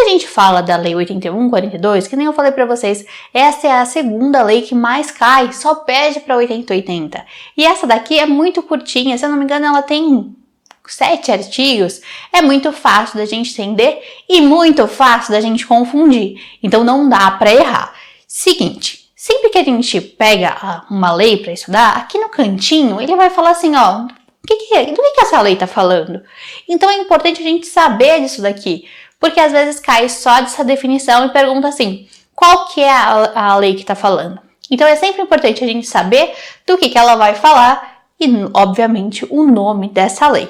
a gente fala da Lei 81/42, que nem eu falei para vocês, essa é a segunda lei que mais cai, só perde para 80/80. E essa daqui é muito curtinha, se eu não me engano ela tem 7 artigos, é muito fácil da gente entender e muito fácil da gente confundir, então não dá para errar. Seguinte, sempre que a gente pega uma lei para estudar, aqui no cantinho ele vai falar assim, ó, do que essa lei está falando? Então é importante a gente saber disso daqui, porque às vezes cai só dessa definição e pergunta assim, qual que é a lei que está falando? Então é sempre importante a gente saber do que ela vai falar e, obviamente, o nome dessa lei.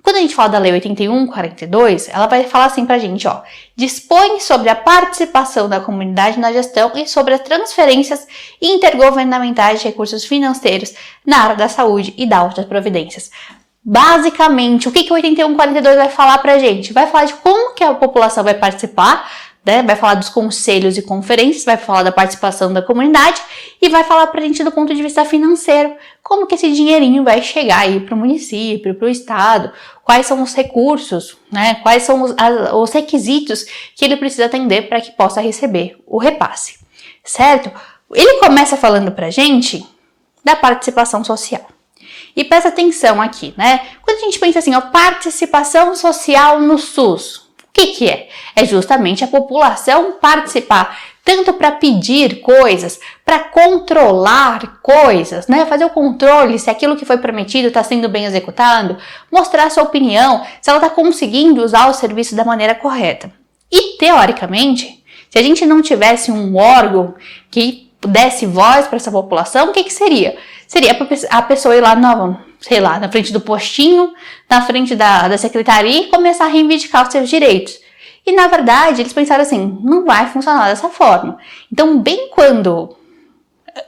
Quando a gente fala da Lei 81/42, ela vai falar assim pra gente, ó, dispõe sobre a participação da comunidade na gestão e sobre as transferências intergovernamentais de recursos financeiros na área da saúde e da outras providências. Basicamente, o que o 81/42 vai falar pra gente? Vai falar de como que a população vai participar, né? Vai falar dos conselhos e conferências, vai falar da participação da comunidade e vai falar pra gente do ponto de vista financeiro, como que esse dinheirinho vai chegar aí pro município, pro estado, quais são os recursos, né? Quais são os requisitos que ele precisa atender para que possa receber o repasse, certo? Ele começa falando pra gente da participação social. E presta atenção aqui, né? Quando a gente pensa assim, ó, participação social no SUS, o que é? É justamente a população participar, tanto para pedir coisas, para controlar coisas, né? Fazer o controle se aquilo que foi prometido está sendo bem executado, mostrar sua opinião, se ela está conseguindo usar o serviço da maneira correta. E, teoricamente, se a gente não tivesse um órgão que desse voz para essa população, o que seria? Seria a pessoa ir lá na frente do postinho, na frente da secretaria e começar a reivindicar os seus direitos. E, na verdade, eles pensaram assim, não vai funcionar dessa forma. Então,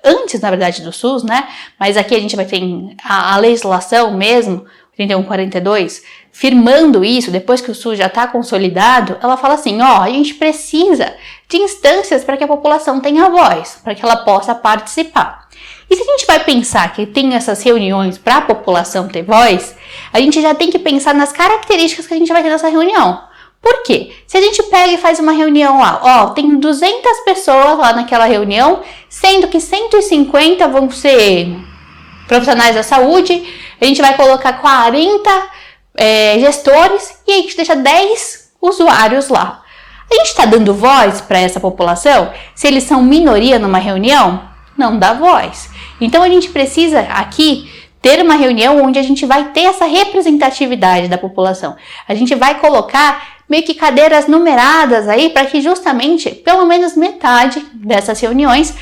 antes, na verdade, do SUS, né? Mas aqui a gente vai ter a legislação mesmo, 81/42, firmando isso, depois que o SUS já está consolidado, ela fala assim, ó, a gente precisa de instâncias para que a população tenha voz, para que ela possa participar. E se a gente vai pensar que tem essas reuniões para a população ter voz, a gente já tem que pensar nas características que a gente vai ter nessa reunião. Por quê? Se a gente pega e faz uma reunião lá, ó, tem 200 pessoas lá naquela reunião, sendo que 150 vão ser profissionais da saúde, a gente vai colocar 40 gestores e a gente deixa 10 usuários lá. A gente está dando voz para essa população? Se eles são minoria numa reunião, não dá voz. Então a gente precisa aqui ter uma reunião onde a gente vai ter essa representatividade da população. A gente vai colocar meio que cadeiras numeradas aí para que justamente pelo menos metade dessas reuniões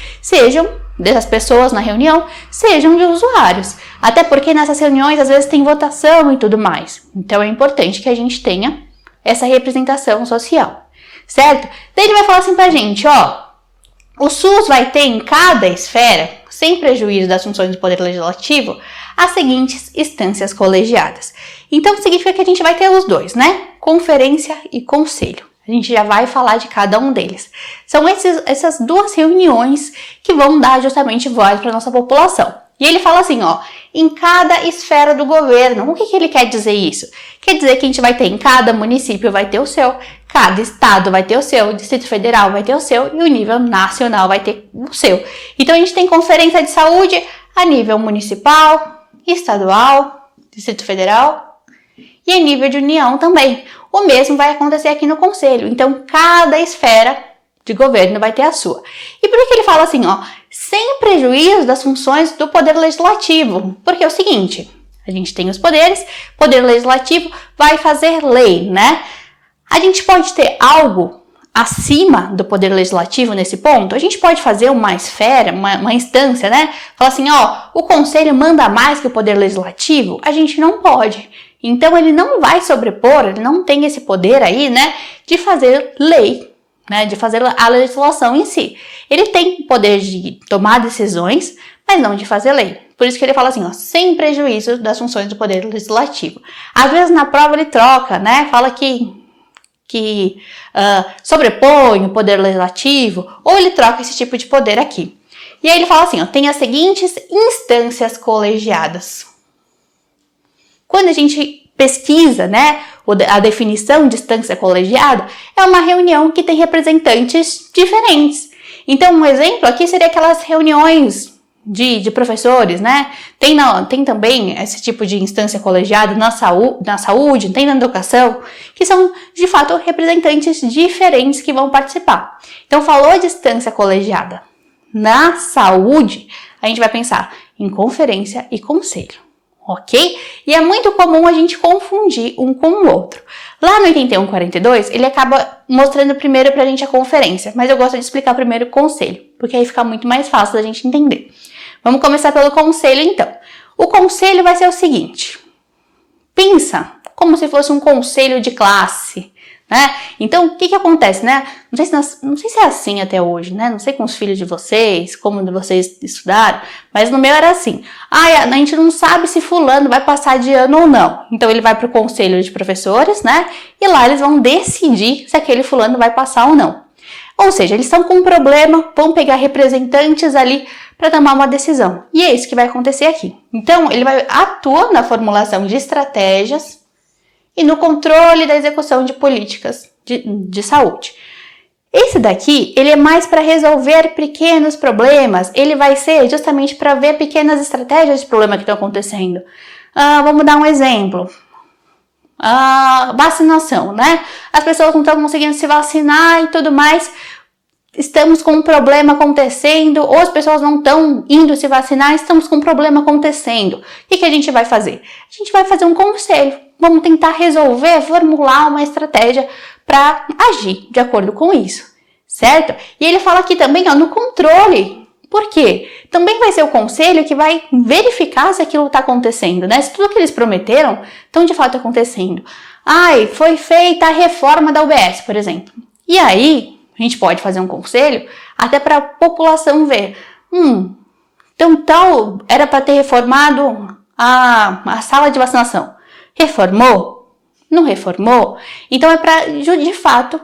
dessas pessoas na reunião, sejam de usuários. Até porque nessas reuniões às vezes tem votação e tudo mais. Então é importante que a gente tenha essa representação social, certo? Daí ele vai falar assim pra gente, ó, o SUS vai ter em cada esfera, sem prejuízo das funções do Poder Legislativo, as seguintes instâncias colegiadas. Então significa que a gente vai ter os dois, né? Conferência e conselho. A gente já vai falar de cada um deles. São essas duas reuniões que vão dar justamente voz para a nossa população. E ele fala assim, ó, em cada esfera do governo. O que ele quer dizer isso? Quer dizer que a gente vai ter em cada município vai ter o seu, cada estado vai ter o seu, o Distrito Federal vai ter o seu e o nível nacional vai ter o seu. Então a gente tem conferência de saúde a nível municipal, estadual, Distrito Federal e a nível de União também. O mesmo vai acontecer aqui no Conselho. Então cada esfera de governo vai ter a sua. E por que ele fala assim, ó, sem prejuízo das funções do Poder Legislativo? Porque é o seguinte, a gente tem os poderes, o Poder Legislativo vai fazer lei, né? A gente pode ter algo acima do Poder Legislativo nesse ponto? A gente pode fazer uma esfera, uma instância, né? Falar assim, ó, o Conselho manda mais que o Poder Legislativo? A gente não pode. Então ele não vai sobrepor, ele não tem esse poder aí, né, de fazer lei, né, de fazer a legislação em si. Ele tem o poder de tomar decisões, mas não de fazer lei. Por isso que ele fala assim, ó, sem prejuízo das funções do Poder Legislativo. Às vezes na prova ele troca, né, fala que sobrepõe o Poder Legislativo, ou ele troca esse tipo de poder aqui. E aí ele fala assim, ó, tem as seguintes instâncias colegiadas. Quando a gente pesquisa, né, a definição de instância colegiada, é uma reunião que tem representantes diferentes. Então, um exemplo aqui seria aquelas reuniões de professores, né? Tem também esse tipo de instância colegiada na saúde, tem na educação, que são, de fato, representantes diferentes que vão participar. Então, falou de instância colegiada na saúde, a gente vai pensar em conferência e conselho. Ok? E é muito comum a gente confundir um com o outro. Lá no 8142, ele acaba mostrando primeiro pra gente a conferência, mas eu gosto de explicar primeiro o conselho, porque aí fica muito mais fácil da gente entender. Vamos começar pelo conselho, então. O conselho vai ser o seguinte. Pensa como se fosse um conselho de classe, né? Então, o que acontece, né? Não sei se é assim até hoje, né? Não sei com os filhos de vocês, como vocês estudaram, mas no meu era assim. A gente não sabe se fulano vai passar de ano ou não. Então, ele vai para o conselho de professores, né? E lá eles vão decidir se aquele fulano vai passar ou não. Ou seja, eles estão com um problema, vão pegar representantes ali para tomar uma decisão. E é isso que vai acontecer aqui. Então, ele vai atuar na formulação de estratégias e no controle da execução de políticas de saúde. Esse daqui, ele é mais para resolver pequenos problemas, ele vai ser justamente para ver pequenas estratégias de problema que estão acontecendo. Vamos dar um exemplo. Vacinação, né? As pessoas não estão conseguindo se vacinar e tudo mais. Estamos com um problema acontecendo, ou as pessoas não estão indo se vacinar, estamos com um problema acontecendo. O que a gente vai fazer? A gente vai fazer um conselho. Vamos tentar resolver, formular uma estratégia para agir de acordo com isso, certo? E ele fala aqui também, no controle. Por quê? Também vai ser o conselho que vai verificar se aquilo está acontecendo, né? Se tudo que eles prometeram estão de fato acontecendo. Foi feita a reforma da UBS, por exemplo. E aí, a gente pode fazer um conselho até para a população ver. Então era para ter reformado a sala de vacinação. Reformou? Não reformou? Então é para, de fato,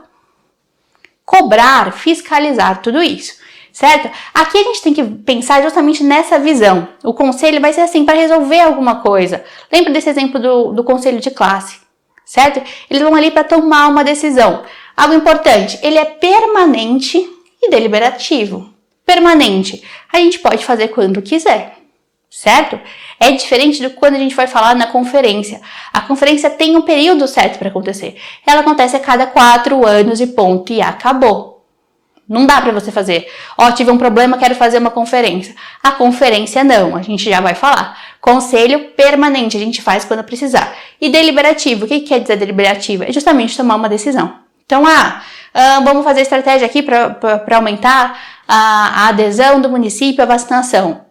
cobrar, fiscalizar tudo isso, certo? Aqui a gente tem que pensar justamente nessa visão. O conselho vai ser assim, para resolver alguma coisa. Lembra desse exemplo do conselho de classe, certo? Eles vão ali para tomar uma decisão. Algo importante, ele é permanente e deliberativo. Permanente, a gente pode fazer quando quiser, certo? É diferente do quando a gente vai falar na conferência. A conferência tem um período certo para acontecer. Ela acontece a cada 4 anos e ponto, e acabou. Não dá para você fazer. Tive um problema, quero fazer uma conferência. A conferência não, a gente já vai falar. Conselho permanente, a gente faz quando precisar. E deliberativo, o que quer dizer deliberativo? É justamente tomar uma decisão. Então, vamos fazer estratégia aqui para aumentar a adesão do município à vacinação.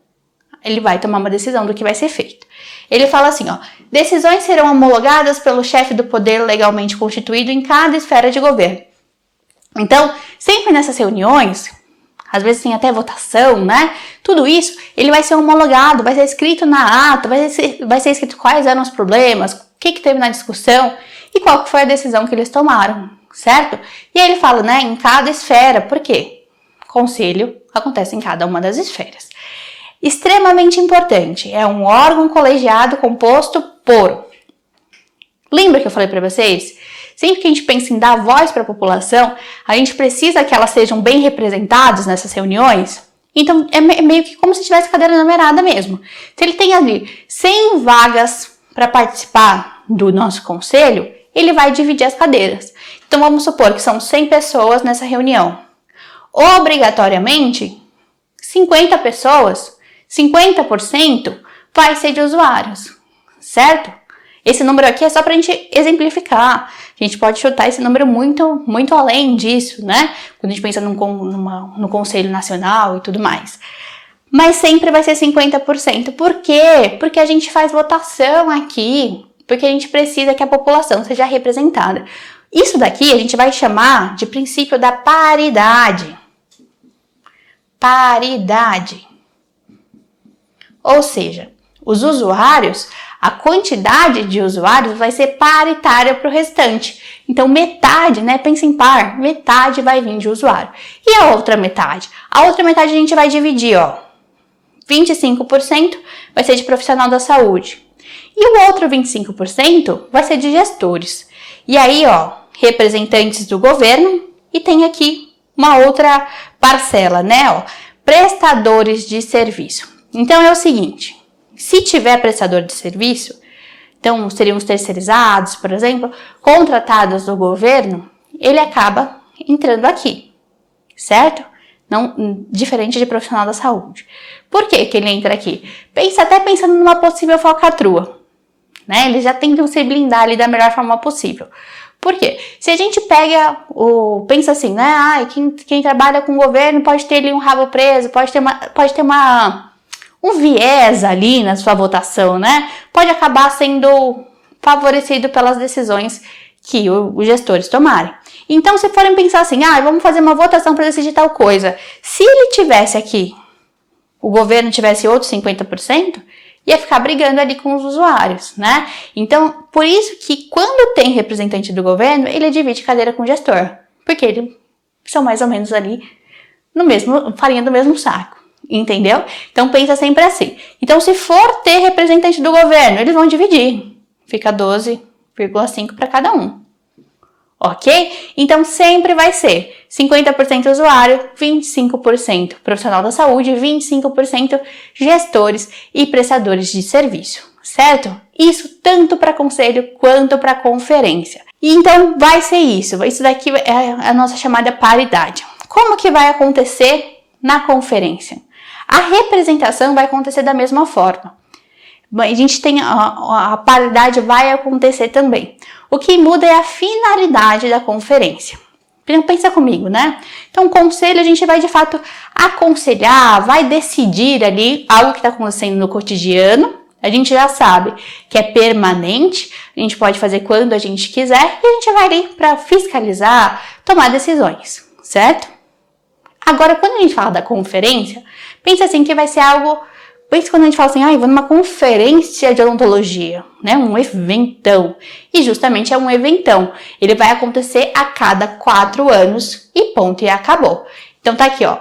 Ele vai tomar uma decisão do que vai ser feito. Ele fala assim, decisões serão homologadas pelo chefe do poder legalmente constituído em cada esfera de governo. Então, sempre nessas reuniões, às vezes tem até votação, né? Tudo isso, ele vai ser homologado, vai ser escrito na ata, vai ser escrito quais eram os problemas, o que teve na discussão e qual que foi a decisão que eles tomaram, certo? E aí ele fala, né, em cada esfera, por quê? Conselho acontece em cada uma das esferas. Extremamente importante, é um órgão colegiado composto por... Lembra que eu falei para vocês? Sempre que a gente pensa em dar voz para a população, a gente precisa que elas sejam bem representadas nessas reuniões. Então, é meio que como se tivesse cadeira numerada mesmo. Se ele tem ali 100 vagas para participar do nosso conselho, ele vai dividir as cadeiras. Então, vamos supor que são 100 pessoas nessa reunião. Obrigatoriamente, 50 pessoas, 50% vai ser de usuários, certo? Esse número aqui é só para a gente exemplificar. A gente pode chutar esse número muito, muito além disso, né? Quando a gente pensa no Conselho Nacional e tudo mais. Mas sempre vai ser 50%. Por quê? Porque a gente faz votação aqui. Porque a gente precisa que a população seja representada. Isso daqui a gente vai chamar de princípio da paridade. Paridade. Ou seja, os usuários, a quantidade de usuários vai ser paritária para o restante. Então, metade, né? Pensa em par, metade vai vir de usuário. E a outra metade? A outra metade a gente vai dividir, 25% vai ser de profissional da saúde. E o outro 25% vai ser de gestores. E aí, ó, representantes do governo e tem aqui uma outra parcela, né, ó, prestadores de serviço. Então é o seguinte, se tiver prestador de serviço, então seriam os terceirizados, por exemplo, contratados do governo, ele acaba entrando aqui, certo? Não, diferente de profissional da saúde. Por que que ele entra aqui? Até pensando numa possível falcatrua, né? Eles já tentam se blindar ali da melhor forma possível. Por quê? Se a gente pensa assim, né? Ah, quem trabalha com o governo pode ter ali um rabo preso, pode ter um viés ali na sua votação, né? Pode acabar sendo favorecido pelas decisões que os gestores tomarem. Então, se forem pensar assim, vamos fazer uma votação para decidir tal coisa. Se ele tivesse aqui, o governo tivesse outros 50%, ia ficar brigando ali com os usuários, né? Então, por isso que quando tem representante do governo, ele divide cadeira com o gestor, porque eles são mais ou menos ali farinha do mesmo saco, entendeu? Então, pensa sempre assim. Então, se for ter representante do governo, eles vão dividir, fica 12,5 para cada um. Ok? Então, sempre vai ser 50% usuário, 25% profissional da saúde, 25% gestores e prestadores de serviço, certo? Isso tanto para conselho quanto para conferência. E então, vai ser isso. Isso daqui é a nossa chamada paridade. Como que vai acontecer na conferência? A representação vai acontecer da mesma forma. A gente tem a paridade vai acontecer também. O que muda é a finalidade da conferência. Pensa comigo, né? Então, o conselho a gente vai de fato aconselhar, vai decidir ali algo que está acontecendo no cotidiano. A gente já sabe que é permanente, a gente pode fazer quando a gente quiser e a gente vai ali para fiscalizar, tomar decisões, certo? Agora, quando a gente fala da conferência, pensa assim que vai ser algo. Pensa quando a gente fala assim, vou numa conferência de odontologia, né? Um eventão. E justamente é um eventão. Ele vai acontecer a cada 4 anos e ponto, e acabou. Então tá aqui, ó.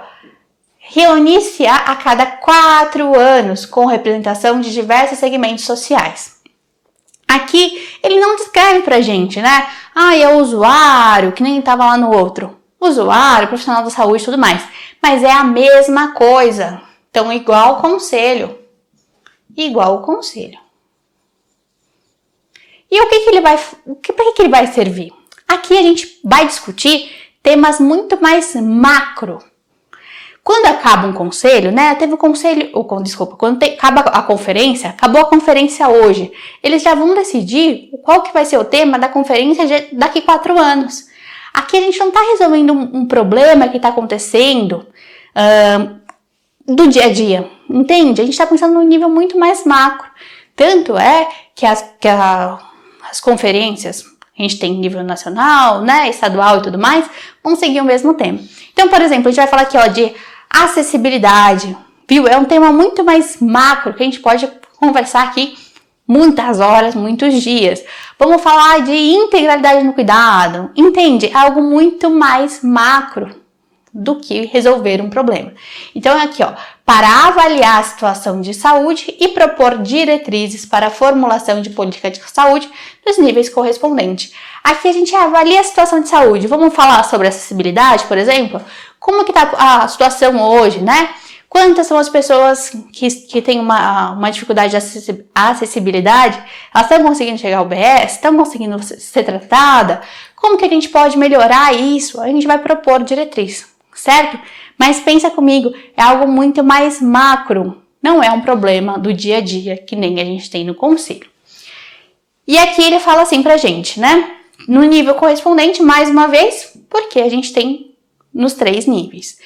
Reunir-se a cada 4 anos com representação de diversos segmentos sociais. Aqui ele não descreve pra gente, né? É o usuário, que nem estava lá no outro. Usuário, profissional da saúde e tudo mais. Mas é a mesma coisa. Então, igual o conselho. Igual o conselho. E para que ele vai servir? Aqui a gente vai discutir temas muito mais macro. Quando acaba um conselho, né? Teve o conselho, quando acaba a conferência, acabou a conferência hoje. Eles já vão decidir qual que vai ser o tema da conferência daqui 4 anos. Aqui a gente não está resolvendo um problema que está acontecendo do dia a dia, entende? A gente está pensando num nível muito mais macro. Tanto é que as conferências, a gente tem nível nacional, né, estadual e tudo mais, vão seguir o mesmo tema. Então, por exemplo, a gente vai falar aqui, ó, de acessibilidade, viu? É um tema muito mais macro, que a gente pode conversar aqui muitas horas, muitos dias. Vamos falar de integralidade no cuidado, entende? É algo muito mais macro do que resolver um problema. Então, aqui, ó, para avaliar a situação de saúde e propor diretrizes para a formulação de política de saúde nos níveis correspondentes. Aqui a gente avalia a situação de saúde. Vamos falar sobre acessibilidade, por exemplo? Como que está a situação hoje, né? Quantas são as pessoas que têm uma dificuldade de acessibilidade? Elas estão conseguindo chegar ao BS? Estão conseguindo ser tratada? Como que a gente pode melhorar isso? A gente vai propor diretriz, certo? Mas pensa comigo, é algo muito mais macro. Não é um problema do dia a dia que nem a gente tem no conselho. E aqui ele fala assim pra gente, né? No nível correspondente, mais uma vez, porque a gente tem nos 3 níveis.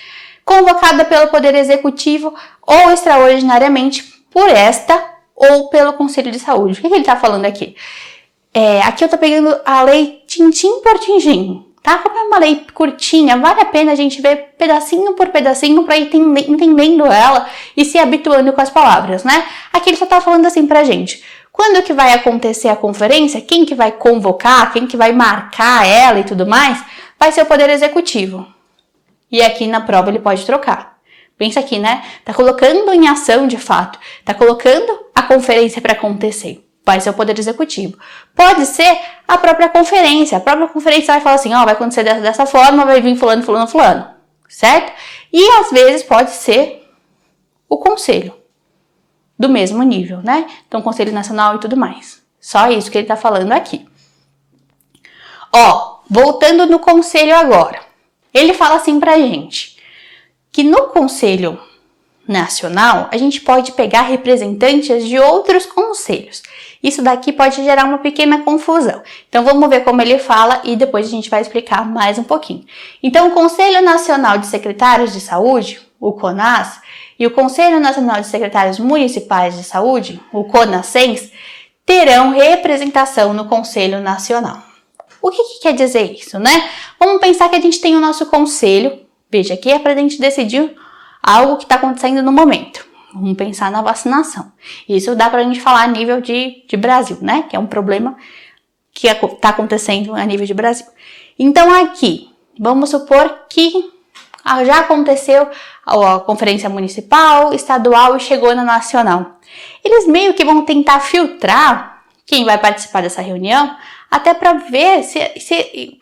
Convocada pelo Poder Executivo ou extraordinariamente por esta ou pelo Conselho de Saúde. O que ele está falando aqui? Aqui eu estou pegando a lei tintim por tintim, tá? Como é uma lei curtinha, vale a pena a gente ver pedacinho por pedacinho para ir entendendo ela e se habituando com as palavras, né? Aqui ele só está falando assim pra gente. Quando que vai acontecer a conferência? Quem que vai convocar? Quem que vai marcar ela e tudo mais? Vai ser o Poder Executivo. E aqui na prova ele pode trocar. Pensa aqui, né? Tá colocando em ação de fato. Tá colocando a conferência para acontecer. vai ser o Poder Executivo. Pode ser a própria conferência. A própria conferência vai falar assim, ó, vai acontecer dessa forma, vai vir fulano, fulano, fulano, certo? E às vezes pode ser o conselho, do mesmo nível, né? Então, Conselho Nacional e tudo mais. Só isso que ele tá falando aqui. Ó, voltando no conselho agora. Ele fala assim pra gente, que no Conselho Nacional, a gente pode pegar representantes de outros conselhos. Isso daqui pode gerar uma pequena confusão. Então, vamos ver como ele fala e depois a gente vai explicar mais um pouquinho. Então, o Conselho Nacional de Secretários de Saúde, o CONAS, e o Conselho Nacional de Secretários Municipais de Saúde, o CONASENS, terão representação no Conselho Nacional. O que quer dizer isso, né? Vamos pensar que a gente tem o nosso conselho. Veja, aqui é para a gente decidir algo que está acontecendo no momento. Vamos pensar na vacinação. Isso dá para a gente falar a nível de Brasil, né? Que é um problema que está acontecendo a nível de Brasil. Então aqui, vamos supor que já aconteceu a conferência municipal, estadual e chegou na nacional. Eles meio que vão tentar filtrar quem vai participar dessa reunião, até para ver se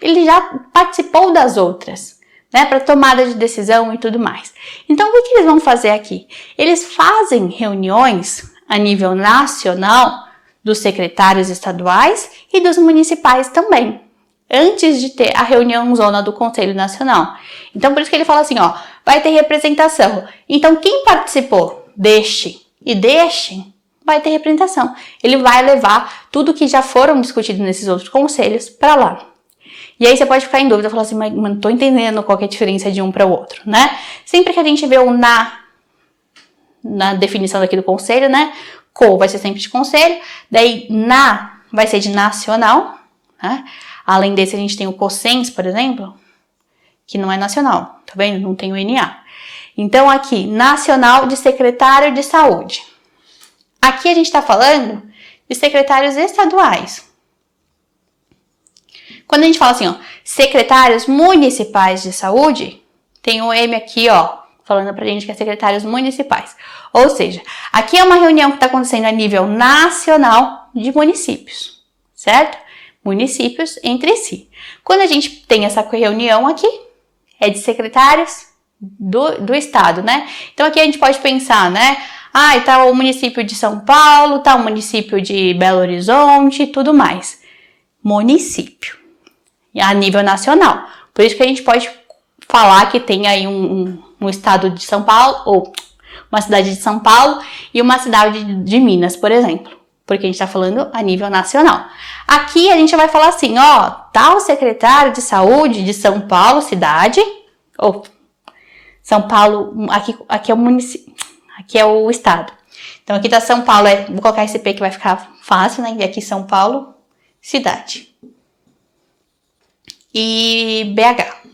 ele já participou das outras, né, para tomada de decisão e tudo mais. Então, o que eles vão fazer aqui? Eles fazem reuniões a nível nacional dos secretários estaduais e dos municipais também, antes de ter a reunião zona do Conselho Nacional. Então, por isso que ele fala assim, ó, vai ter representação. Então, quem participou deste, vai ter representação. Ele vai levar tudo que já foram discutidos nesses outros conselhos para lá. E aí você pode ficar em dúvida, falar assim, mas não tô entendendo qual que é a diferença de um para o outro, né? Sempre que a gente vê o na definição daqui do conselho, né? Co vai ser sempre de conselho, daí na vai ser de nacional, né? Além desse a gente tem o COSENS, por exemplo, que não é nacional, tá vendo? Não tem o NA. Então aqui, Nacional de Secretário de Saúde. Aqui a gente está falando de secretários estaduais. Quando a gente fala assim, ó, secretários municipais de saúde, tem o M aqui, ó, falando pra gente que é secretários municipais. Ou seja, aqui é uma reunião que está acontecendo a nível nacional de municípios, certo? Municípios entre si. Quando a gente tem essa reunião aqui, é de secretários do estado, né? Então aqui a gente pode pensar, né? Ah, tá o município de São Paulo, tá o município de Belo Horizonte e tudo mais. Município. A nível nacional. Por isso que a gente pode falar que tem aí um estado de São Paulo, ou uma cidade de São Paulo e uma cidade de Minas, por exemplo. Porque a gente está falando a nível nacional. Aqui a gente vai falar assim, ó, tal secretário de saúde de São Paulo, cidade, ou São Paulo, aqui é o município, aqui é o estado. Então aqui tá São Paulo, vou colocar esse P que vai ficar fácil, né? E aqui São Paulo, cidade. E BH.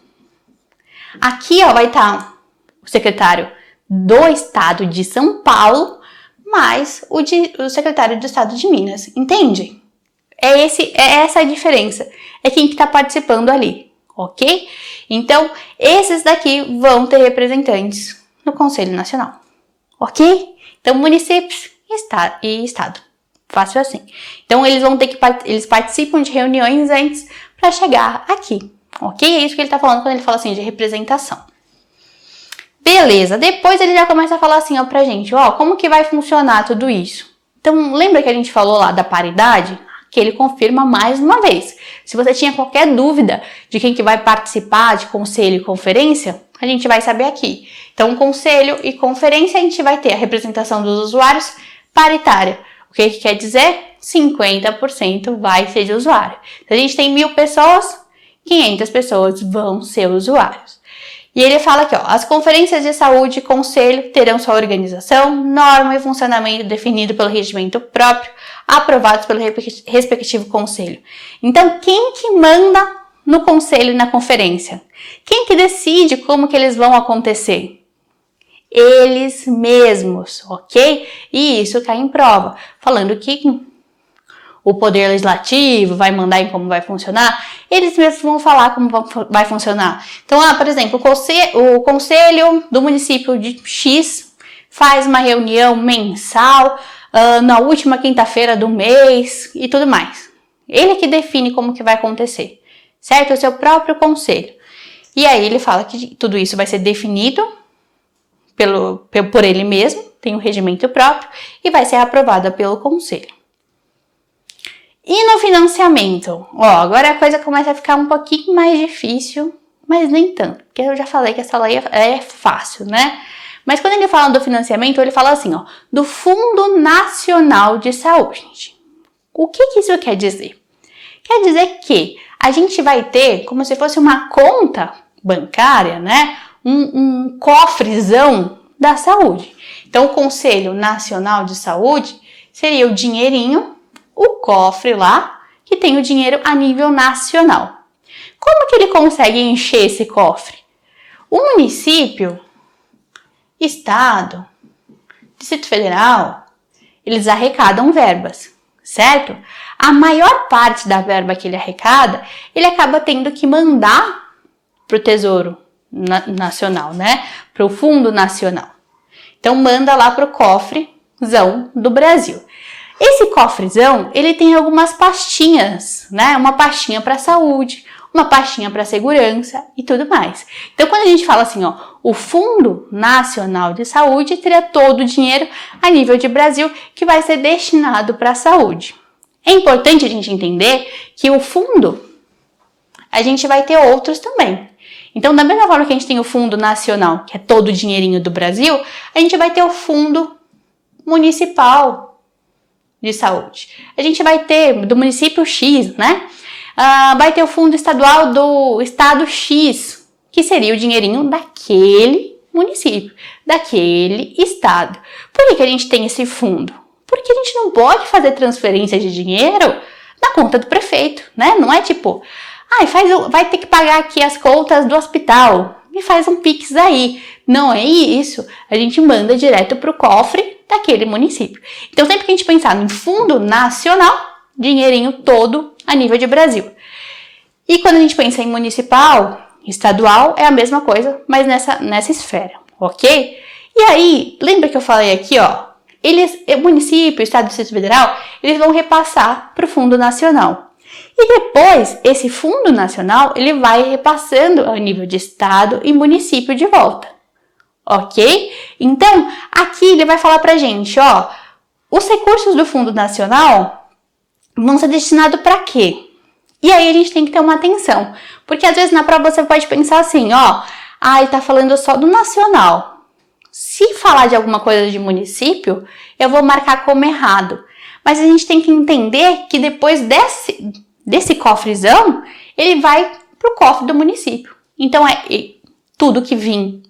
Aqui, ó, vai estar o secretário do estado de São Paulo, mais o secretário do estado de Minas, entende? É essa a diferença, é quem que está participando ali, ok? Então, esses daqui vão ter representantes no Conselho Nacional, ok? Então, municípios e estado, fácil assim. Então, eles participam de reuniões antes para chegar aqui, ok? É isso que ele está falando quando ele fala assim de representação. Beleza, depois ele já começa a falar assim, ó, pra gente, ó, como que vai funcionar tudo isso? Então, lembra que a gente falou lá da paridade? Que ele confirma mais uma vez. Se você tinha qualquer dúvida de quem que vai participar de conselho e conferência, a gente vai saber aqui. Então, conselho e conferência, a gente vai ter a representação dos usuários paritária. O que quer dizer? 50% vai ser de usuário. Se a gente tem 1.000 pessoas, 500 pessoas vão ser usuários. E ele fala aqui, ó, as conferências de saúde e conselho terão sua organização, norma e funcionamento definido pelo regimento próprio, aprovados pelo respectivo conselho. Então, quem que manda no conselho e na conferência? Quem que decide como que eles vão acontecer? Eles mesmos, ok? E isso cai em prova, falando que o poder legislativo vai mandar em como vai funcionar, eles mesmos vão falar como vai funcionar. Então, por exemplo, o conselho do município de X faz uma reunião mensal na última quinta-feira do mês e tudo mais. Ele que define como que vai acontecer, certo? É o seu próprio conselho. E aí ele fala que tudo isso vai ser definido por ele mesmo, tem um regimento próprio e vai ser aprovada pelo conselho. E no financiamento? Agora a coisa começa a ficar um pouquinho mais difícil, mas nem tanto, porque eu já falei que essa lei é fácil, né? Mas quando ele fala do financiamento, ele fala assim, do Fundo Nacional de Saúde. O que isso quer dizer? Quer dizer que a gente vai ter como se fosse uma conta bancária, né? Um cofrezão da saúde. Então, o Conselho Nacional de Saúde seria o dinheirinho, o cofre lá, que tem o dinheiro a nível nacional. Como que ele consegue encher esse cofre? O município, estado, Distrito Federal, eles arrecadam verbas, certo? A maior parte da verba que ele arrecada, ele acaba tendo que mandar para o Tesouro Nacional, né? Para o Fundo Nacional. Então, manda lá para o cofrezão do Brasil. Esse cofrezão, ele tem algumas pastinhas, né? Uma pastinha para saúde, uma pastinha para segurança e tudo mais. Então, quando a gente fala assim, o Fundo Nacional de Saúde teria todo o dinheiro a nível de Brasil que vai ser destinado para a saúde. É importante a gente entender que o fundo, a gente vai ter outros também. Então, da mesma forma que a gente tem o Fundo Nacional, que é todo o dinheirinho do Brasil, a gente vai ter o Fundo Municipal de Saúde. A gente vai ter do município X, né? Vai ter o Fundo Estadual do Estado X, que seria o dinheirinho daquele município, daquele estado. Por que a gente tem esse fundo? Porque a gente não pode fazer transferência de dinheiro na conta do prefeito, né? Não é tipo, vai ter que pagar aqui as contas do hospital, me faz um Pix aí. Não é isso. A gente manda direto para o cofre daquele município. Então, sempre que a gente pensar no Fundo Nacional, dinheirinho todo a nível de Brasil. E quando a gente pensa em municipal, estadual, é a mesma coisa, mas nessa esfera, ok? E aí, lembra que eu falei aqui, município, estado e Distrito Federal, eles vão repassar para o Fundo Nacional. E depois, esse Fundo Nacional, ele vai repassando ao nível de estado e município de volta, ok? Então, aqui ele vai falar pra gente, os recursos do Fundo Nacional vão ser destinados para quê? E aí a gente tem que ter uma atenção, porque às vezes na prova você pode pensar assim, ele tá falando só do nacional. Se falar de alguma coisa de município, eu vou marcar como errado. Mas a gente tem que entender que depois desse cofrezão, ele vai pro cofre do município. Então, tudo que vir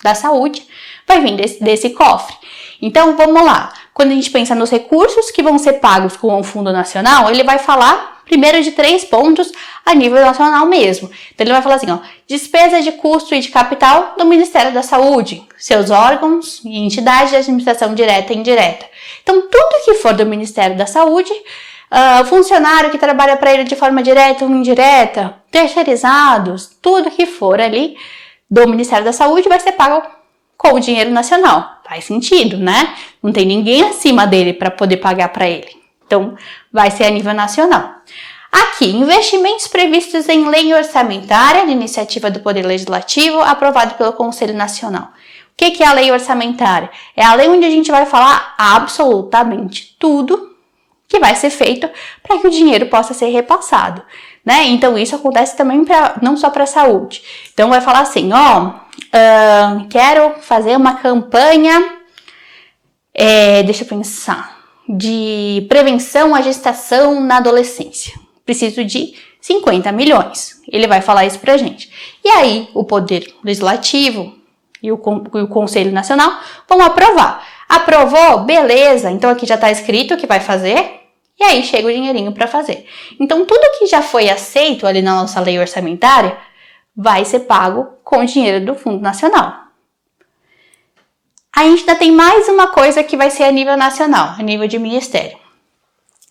da saúde vai vir desse cofre. Então, vamos lá. Quando a gente pensa nos recursos que vão ser pagos com o Fundo Nacional, ele vai falar primeiro de 3 pontos a nível nacional mesmo. Então, ele vai falar assim, despesa de custo e de capital do Ministério da Saúde, seus órgãos e entidades de administração direta e indireta. Então, tudo que for do Ministério da Saúde, funcionário que trabalha para ele de forma direta ou indireta, terceirizados, tudo que for ali do Ministério da Saúde vai ser pago com o dinheiro nacional. Faz sentido, né? Não tem ninguém acima dele para poder pagar para ele. Então, vai ser a nível nacional. Aqui, investimentos previstos em lei orçamentária de iniciativa do Poder Legislativo, aprovado pelo Conselho Nacional. O que é a lei orçamentária? É a lei onde a gente vai falar absolutamente tudo que vai ser feito para que o dinheiro possa ser repassado, né? Então, isso acontece também não só para a saúde. Então, vai falar assim, quero fazer uma campanha, deixa eu pensar, de prevenção à gestação na adolescência. Preciso de 50 milhões. Ele vai falar isso pra gente. E aí, o Poder Legislativo e o Conselho Nacional vão aprovar. Aprovou? Beleza. Então, aqui já está escrito o que vai fazer. E aí, chega o dinheirinho para fazer. Então, tudo que já foi aceito ali na nossa lei orçamentária vai ser pago com o dinheiro do Fundo Nacional. A gente ainda tem mais uma coisa que vai ser a nível nacional, a nível de ministério.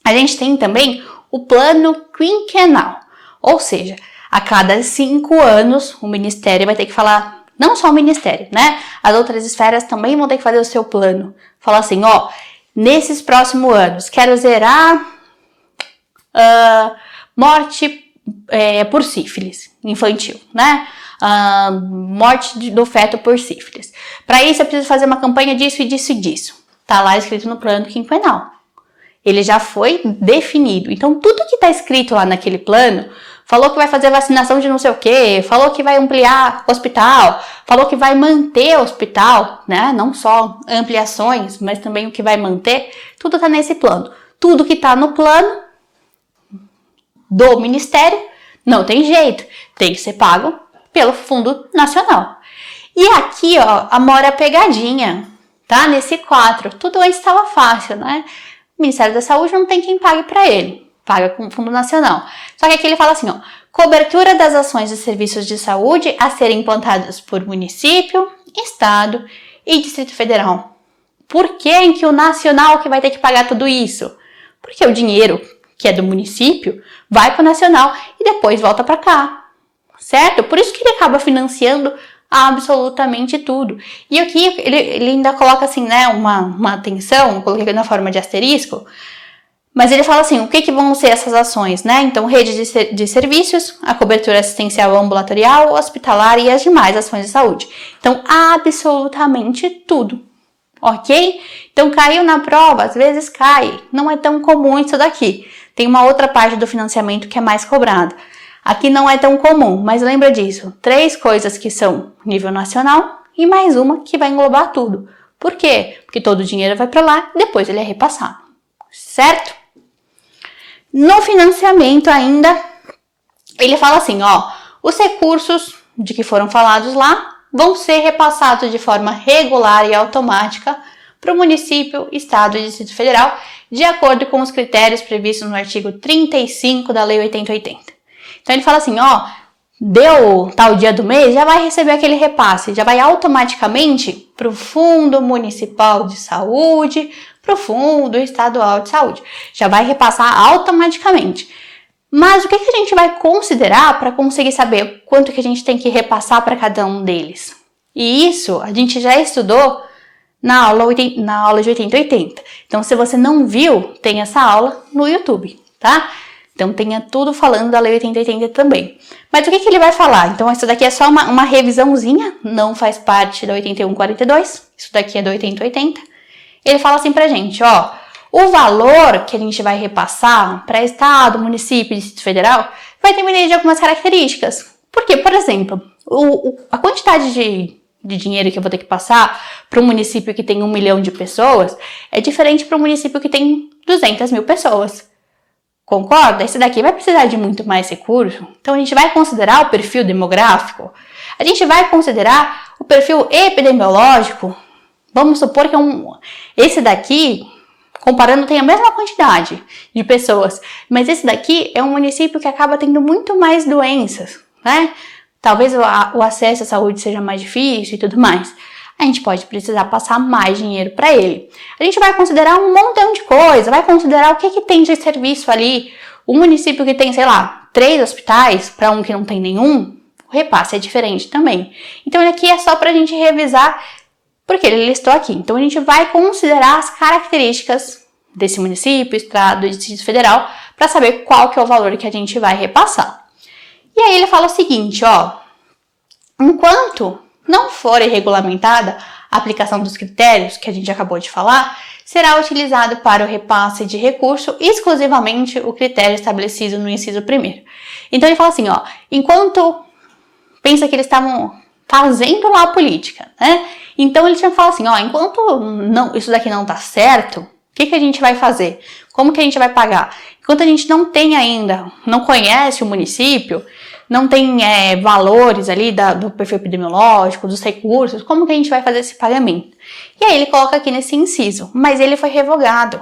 A gente tem também o plano quinquenal, ou seja, a cada 5 anos o ministério vai ter que falar, não só o ministério, né? As outras esferas também vão ter que fazer o seu plano. Falar assim, nesses próximos anos, quero zerar morte por sífilis infantil, né? Morte do feto por sífilis. Para isso eu preciso fazer uma campanha disso e disso e disso. Tá lá escrito no plano quinquenal. Ele já foi definido. Então tudo que tá escrito lá naquele plano, falou que vai fazer vacinação de não sei o que, falou que vai ampliar o hospital, falou que vai manter o hospital, né? Não só ampliações, mas também o que vai manter, tudo tá nesse plano. Tudo que tá no plano do Ministério, não tem jeito, tem que ser pago pelo Fundo Nacional. E aqui, ó, mora a pegadinha, tá? Nesse 4, tudo antes estava fácil, né? O Ministério da Saúde não tem quem pague para ele, paga com o Fundo Nacional. Só que aqui ele fala assim, ó, cobertura das ações e serviços de saúde a serem implantadas por município, estado e Distrito Federal. Por que em que o nacional que vai ter que pagar tudo isso? Porque o dinheiro que é do município vai para o nacional e depois volta para cá, certo? Por isso que ele acaba financiando absolutamente tudo. E aqui ele ainda coloca assim, né, uma atenção, coloquei na forma de asterisco, mas ele fala assim, o que vão ser essas ações, né? Então, rede de serviços, a cobertura assistencial ambulatorial, hospitalar e as demais ações de saúde. Então, absolutamente tudo, ok? Então, caiu na prova, às vezes cai, não é tão comum isso daqui. Tem uma outra parte do financiamento que é mais cobrada. Aqui não é tão comum, mas lembra disso. 3 coisas que são nível nacional e mais uma que vai englobar tudo. Por quê? Porque todo o dinheiro vai para lá e depois ele é repassado. Certo? No financiamento ainda, ele fala assim, ó, os recursos de que foram falados lá vão ser repassados de forma regular e automática para o município, estado e Distrito Federal, de acordo com os critérios previstos no artigo 35 da Lei 8080. Então ele fala assim, ó, deu tal dia do mês, já vai receber aquele repasse, já vai automaticamente para o Fundo Municipal de Saúde, para o Fundo Estadual de Saúde. Já vai repassar automaticamente. Mas o que a gente vai considerar para conseguir saber quanto que a gente tem que repassar para cada um deles? E isso a gente já estudou na aula de 8080. Então, se você não viu, tem essa aula no YouTube, tá? Então, tenha tudo falando da Lei 8080 também. Mas o que ele vai falar? Então, isso daqui é só uma revisãozinha, não faz parte da 8142, isso daqui é da 8080. Ele fala assim pra gente, ó, o valor que a gente vai repassar para estado, município e Distrito Federal vai depender de algumas características. Porque, por exemplo, a quantidade de dinheiro que eu vou ter que passar para um município que tem 1 milhão de pessoas é diferente para um município que tem 200 mil pessoas. Concorda? Esse daqui vai precisar de muito mais recurso. Então, a gente vai considerar o perfil demográfico, a gente vai considerar o perfil epidemiológico. Vamos supor que esse daqui, comparando, tem a mesma quantidade de pessoas, mas esse daqui é um município que acaba tendo muito mais doenças, né? Talvez o acesso à saúde seja mais difícil e tudo mais. A gente pode precisar passar mais dinheiro para ele. A gente vai considerar um montão de coisa, vai considerar o que tem de serviço ali. Um município que tem, sei lá, 3 hospitais para um que não tem nenhum, o repasse é diferente também. Então, ele aqui é só para a gente revisar, porque ele listou aqui. Então, a gente vai considerar as características desse município, estado e Distrito Federal para saber qual que é o valor que a gente vai repassar. E aí ele fala o seguinte, ó, enquanto não for regulamentada a aplicação dos critérios que a gente acabou de falar, será utilizado para o repasse de recurso exclusivamente o critério estabelecido no inciso 1º. Então ele fala assim, ó, enquanto pensa que eles estavam fazendo lá a política, né? Então ele tinha falado assim, ó, enquanto isso daqui não tá certo, o que a gente vai fazer? Como que a gente vai pagar? Enquanto a gente não tem ainda, não conhece o município, não tem valores ali do perfil epidemiológico, dos recursos, como que a gente vai fazer esse pagamento? E aí ele coloca aqui nesse inciso, mas ele foi revogado,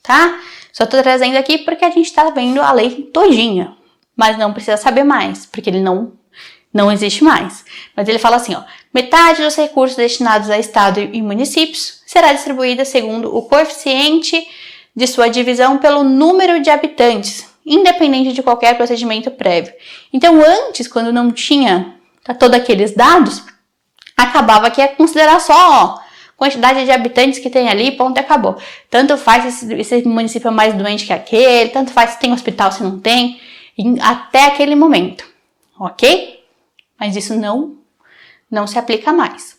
tá? Só tô trazendo aqui porque a gente tá vendo a lei todinha, mas não precisa saber mais, porque ele não existe mais. Mas ele fala assim, ó, metade dos recursos destinados a estado e municípios será distribuída segundo o coeficiente de sua divisão pelo número de habitantes, independente de qualquer procedimento prévio. Então, antes, quando não tinha todos aqueles dados, acabava que ia considerar só quantidade de habitantes que tem ali, ponto, acabou. Tanto faz se esse município é mais doente que aquele, tanto faz se tem hospital, se não tem, até aquele momento, ok? Mas isso não se aplica mais.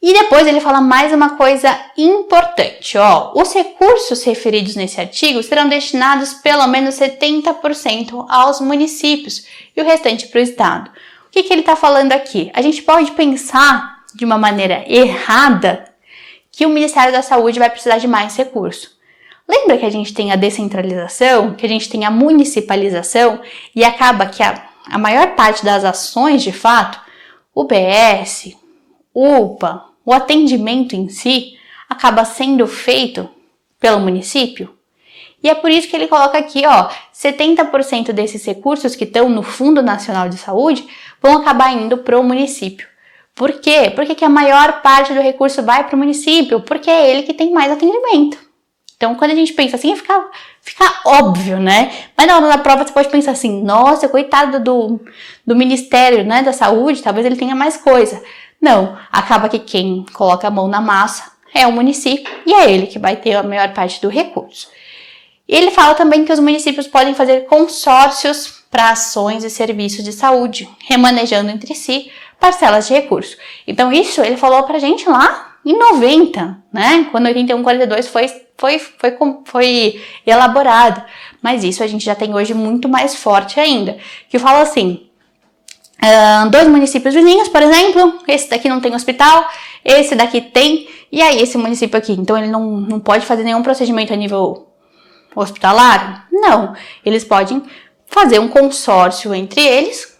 E depois ele fala mais uma coisa importante, ó, os recursos referidos nesse artigo serão destinados pelo menos 70% aos municípios e o restante para o estado. O que ele está falando aqui? A gente pode pensar de uma maneira errada que o Ministério da Saúde vai precisar de mais recursos. Lembra que a gente tem a descentralização, que a gente tem a municipalização e acaba que a maior parte das ações, de fato, UBS, UPA, o atendimento em si, acaba sendo feito pelo município? E é por isso que ele coloca aqui, ó, 70% desses recursos que estão no Fundo Nacional de Saúde vão acabar indo para o município. Por quê? Por que a maior parte do recurso vai para o município? Porque é ele que tem mais atendimento. Então, quando a gente pensa assim, fica óbvio, né? Mas na hora da prova você pode pensar assim, nossa, coitado do Ministério, né, da Saúde, talvez ele tenha mais coisa. Não, acaba que quem coloca a mão na massa é o município e é ele que vai ter a maior parte do recurso. E ele fala também que os municípios podem fazer consórcios para ações e serviços de saúde, remanejando entre si parcelas de recursos. Então isso ele falou pra gente lá em 90, né? Quando 8142 foi elaborado. Mas isso a gente já tem hoje muito mais forte ainda. Que fala assim, 2 municípios vizinhos, por exemplo, esse daqui não tem hospital, esse daqui tem, e aí esse município aqui, então ele não pode fazer nenhum procedimento a nível hospitalar? Não, eles podem fazer um consórcio entre eles,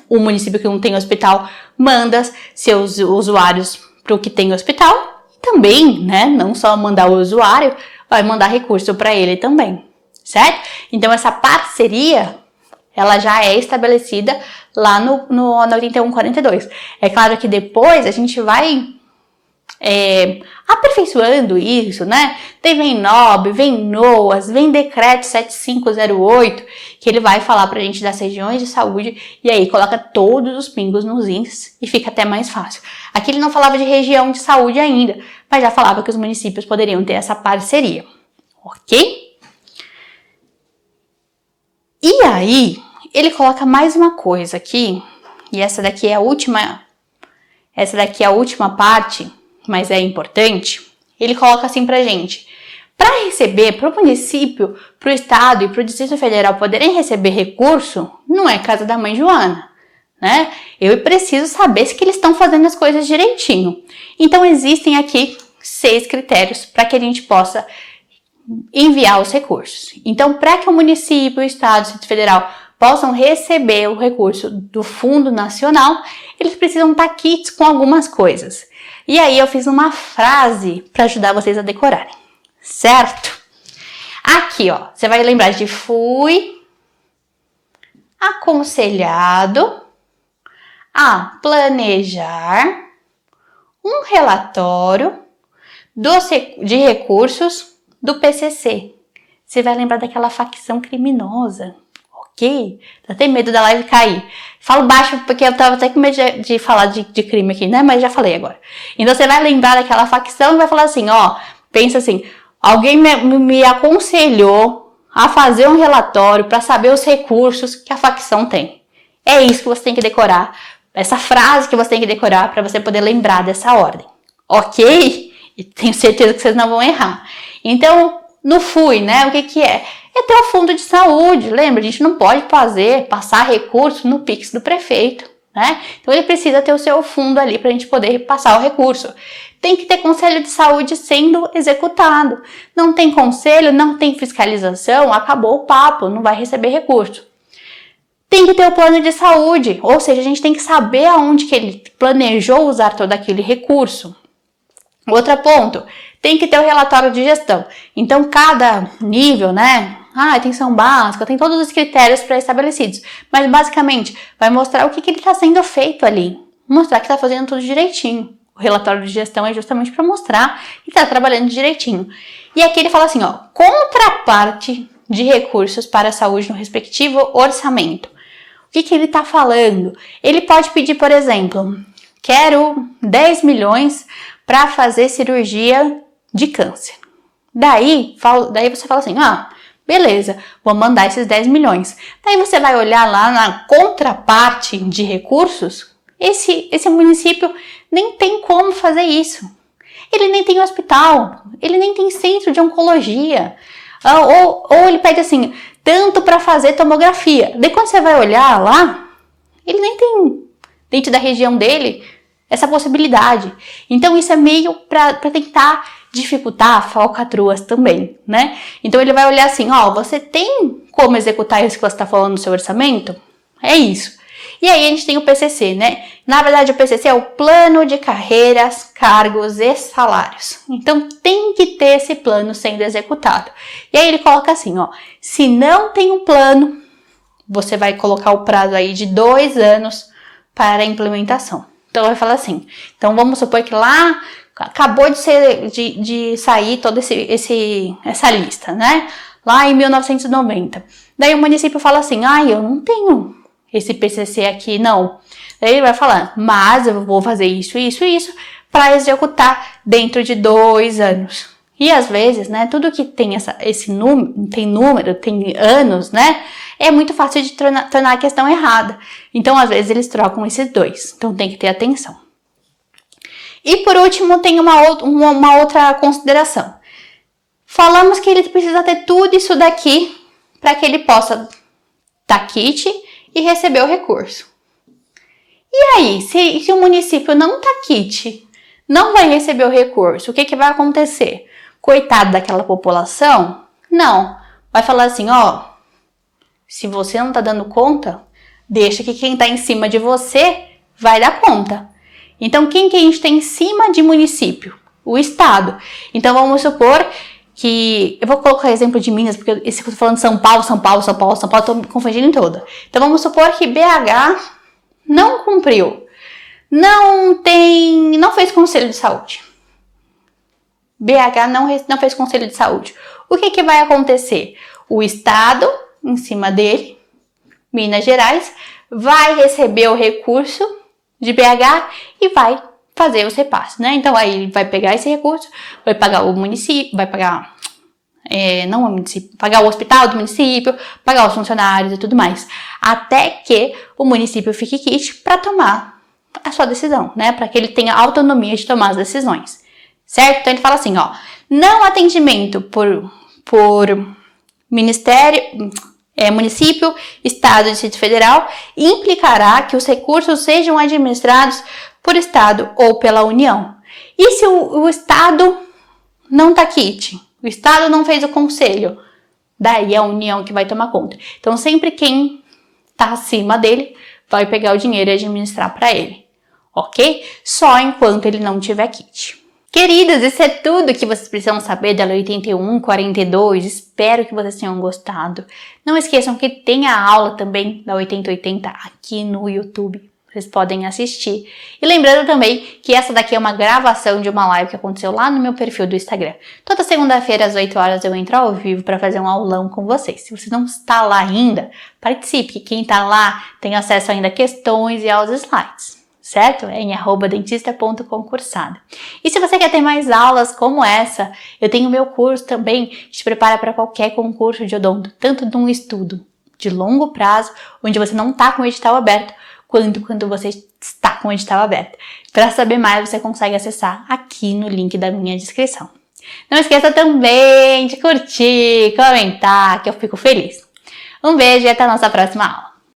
o município que não tem hospital manda seus usuários para o que tem hospital, também, né, não só mandar o usuário, vai mandar recurso para ele também, certo? Então essa parceria, ela já é estabelecida lá no 8142. É claro que depois a gente vai aperfeiçoando isso, né? Vem NOB, vem NOAS, vem Decreto 7508, que ele vai falar pra gente das regiões de saúde e aí coloca todos os pingos nos is e fica até mais fácil. Aqui ele não falava de região de saúde ainda, mas já falava que os municípios poderiam ter essa parceria, ok? E aí, ele coloca mais uma coisa aqui, e essa daqui é a última parte, mas é importante. Ele coloca assim pra gente, para receber, para o município, para o estado e para o Distrito Federal poderem receber recurso, não é casa da mãe Joana, né? Eu preciso saber se que eles estão fazendo as coisas direitinho. Então existem aqui 6 critérios para que a gente possa enviar os recursos. Então, para que o município, o estado e o Distrito Federal possam receber o recurso do Fundo Nacional, eles precisam estar kits com algumas coisas. E aí eu fiz uma frase para ajudar vocês a decorarem, certo? Aqui, ó, você vai lembrar de fui aconselhado a planejar um relatório de recursos do PCC. Você vai lembrar daquela facção criminosa, ok? Tá até medo da live cair. Falo baixo porque eu tava até com medo de falar de crime aqui, né? Mas já falei agora. Então você vai lembrar daquela facção e vai falar assim, ó, pensa assim, alguém me aconselhou a fazer um relatório para saber os recursos que a facção tem. É isso que você tem que decorar, essa frase que você tem que decorar para você poder lembrar dessa ordem, ok? E tenho certeza que vocês não vão errar. Então, no FUI, né, o que é? É ter o fundo de saúde, lembra? A gente não pode passar recurso no Pix do prefeito, né? Então ele precisa ter o seu fundo ali para a gente poder passar o recurso. Tem que ter conselho de saúde sendo executado. Não tem conselho, não tem fiscalização, acabou o papo, não vai receber recurso. Tem que ter o plano de saúde, ou seja, a gente tem que saber aonde que ele planejou usar todo aquele recurso. Outro ponto, tem que ter o relatório de gestão. Então, cada nível, né? Atenção básica, tem todos os critérios pré-estabelecidos. Mas, basicamente, vai mostrar o que ele está sendo feito ali. Mostrar que está fazendo tudo direitinho. O relatório de gestão é justamente para mostrar que está trabalhando direitinho. E aqui ele fala assim, ó, contraparte de recursos para a saúde no respectivo orçamento. O que ele está falando? Ele pode pedir, por exemplo, quero 10 milhões para fazer cirurgia de câncer. Daí você fala assim, beleza, vou mandar esses 10 milhões. Daí você vai olhar lá na contraparte de recursos, esse município nem tem como fazer isso. Ele nem tem hospital, ele nem tem centro de oncologia. Ou ele pede assim, tanto para fazer tomografia. Daí quando você vai olhar lá, ele nem tem, dentro da região dele, essa possibilidade. Então isso é meio para tentar dificultar falcatruas também, né? Então ele vai olhar assim, você tem como executar isso que você está falando no seu orçamento? É isso. E aí a gente tem o PCC, né? Na verdade o PCC é o Plano de Carreiras, Cargos e Salários. Então tem que ter esse plano sendo executado. E aí ele coloca assim, se não tem um plano, você vai colocar o prazo aí de 2 anos para a implementação. Então vai falar assim, então vamos supor que lá acabou de sair toda essa lista, né? Lá em 1990. Daí o município fala assim, eu não tenho esse PCC aqui, não. Daí ele vai falar, mas eu vou fazer isso para executar dentro de 2 anos. E às vezes, né, tudo que tem esse número, tem anos, né, é muito fácil de tornar a questão errada. Então, às vezes, eles trocam esses 2. Então, tem que ter atenção. E por último, tem uma outra consideração. Falamos que ele precisa ter tudo isso daqui para que ele possa dar kit e receber o recurso. E aí, se o município não tá kit, não vai receber o recurso, o que vai acontecer? Coitado daquela população? Não. Vai falar assim, se você não tá dando conta, deixa que quem tá em cima de você vai dar conta. Então, quem que a gente tem em cima de município? O Estado. Então, vamos supor que... Eu vou colocar exemplo de Minas, porque esse que eu tô falando São Paulo, tô me confundindo toda. Então, vamos supor que BH não cumpriu. Não fez conselho de saúde. BH não fez conselho de saúde. O que vai acontecer? O Estado, em cima dele, Minas Gerais, vai receber o recurso de BH e vai fazer os repasses, né? Então, aí ele vai pegar esse recurso, vai pagar o município, vai pagar, não o município, pagar o hospital do município, pagar os funcionários e tudo mais, até que o município fique kit para tomar a sua decisão, né? Para que ele tenha autonomia de tomar as decisões, certo? Então, ele fala assim, não atendimento por município, Estado e Distrito Federal implicará que os recursos sejam administrados por Estado ou pela União. E se o Estado não tá kit, o Estado não fez o conselho, daí é a União que vai tomar conta. Então, sempre quem tá acima dele vai pegar o dinheiro e administrar para ele, ok? Só enquanto ele não tiver kit. Queridas, isso é tudo que vocês precisam saber da Lei 81/42. Espero que vocês tenham gostado. Não esqueçam que tem a aula também da 8080 aqui no YouTube. Vocês podem assistir. E lembrando também que essa daqui é uma gravação de uma live que aconteceu lá no meu perfil do Instagram. Toda segunda-feira às 8 horas eu entro ao vivo para fazer um aulão com vocês. Se você não está lá ainda, participe. Quem está lá tem acesso ainda a questões e aos slides. Certo? É em @dentista.concursada. E se você quer ter mais aulas como essa, eu tenho meu curso também que te prepara para qualquer concurso de odonto, tanto de um estudo de longo prazo, onde você não está com o edital aberto, quanto quando você está com o edital aberto. Para saber mais, você consegue acessar aqui no link da minha descrição. Não esqueça também de curtir, comentar, que eu fico feliz. Um beijo e até a nossa próxima aula.